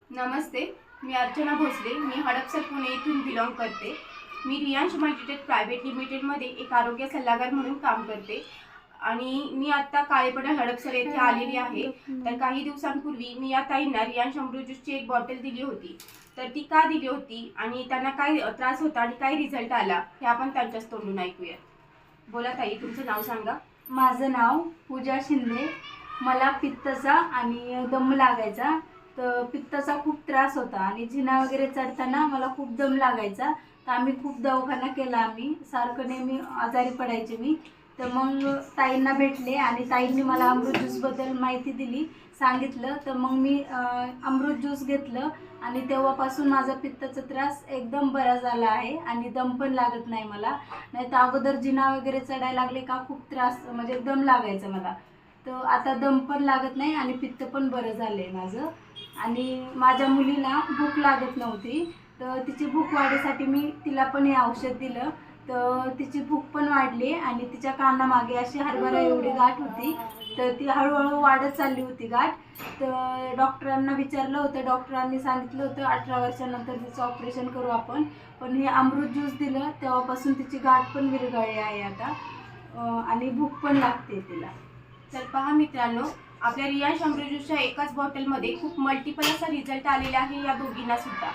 नमस्ते, मी अर्चना भोसले. मी हडपसर पुणे येथून बिलॉंग करते. मी Riyansh Multitech private लिमिटेडमध्ये एक आरोग्य सल्लागार म्हणून काम करते आणि मी आत्ता काळेपडा हडपसर येथे आलेली आहे. तर काही दिवसांपूर्वी मी या ताईंना रियांश अमृत ज्यूसची एक बॉटल दिली होती. तर ती का दिली होती आणि त्यांना काय त्रास होता आणि काय रिझल्ट आला हे आपण त्यांच्याच तोंडून ऐकूया. बोला ताई, तुमचं नाव सांगा. माझं नाव पूजा शिंदे. मला पित्ताचा आणि दम लागायचा. तर पित्ताचा खूप त्रास होता आणि जिना वगैरे चढताना मला खूप दम लागायचा. तर आम्ही खूप दवाखाना केला. आम्ही सारखं नेहमी आजारी पडायचे मी. तर मग ताईंना भेटले आणि ताईंनी मला अमृत ज्यूसबद्दल माहिती दिली, सांगितलं. तर मग मी अमृत ज्यूस घेतलं आणि तेव्हापासून माझा पित्ताचा त्रास एकदम बरा झाला आहे आणि दम पण लागत नाही मला. नाही तर अगोदर जिना वगैरे चढायला लागले का खूप त्रास म्हणजे दम लागायचं मला. तर आता दम पण लागत नाही आणि पित्त पण बरं झालं आहे माझं. आणि माझ्या मुलीला भूक लागत नव्हती, तर तिची भूक वाढीसाठी मी तिला पण हे औषध दिलं. तर तिची भूक पण वाढली आणि तिच्या कानामागे अशी हरभरा एवढी गाठ होती. तर ती हळूहळू वाढत चालली होती गाठ. तर डॉक्टरांना विचारलं होतं. डॉक्टरांनी सांगितलं होतं 18 वर्षानंतर तिचं ऑपरेशन करू आपण. पण हे अमृत ज्यूस दिलं तेव्हापासून तिची गाठ पण विरघळली आहे आता आणि भूक पण लागते तिला. तर पहा मित्रांनो, आपल्या रियांश अमृत ज्यूसच्या एकाच बॉटलमध्ये खूप मल्टिपल असा रिझल्ट आलेला आहे या दोघींना सुद्धा.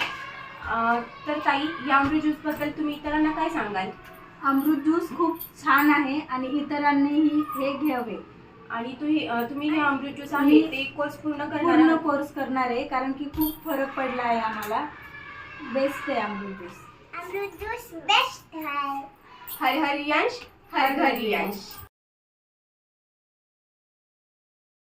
तर ताई, या अमृत ज्यूसबद्दल तुम्ही इतरांना काय सांगाल? अमृत ज्यूस खूप छान आहे आणि इतरांनीही हे घ्यावे. आणि तुम्ही हे अमृत ज्यूस आहे ते कोर्स पूर्ण पूर्ण कोर्स करणार आहे, कारण की खूप फरक पडला आहे आम्हाला. बेस्ट आहे अमृत ज्यूस. अमृत ज्यूस बेस्ट है. हर हर रियांश, हर घर रियांश.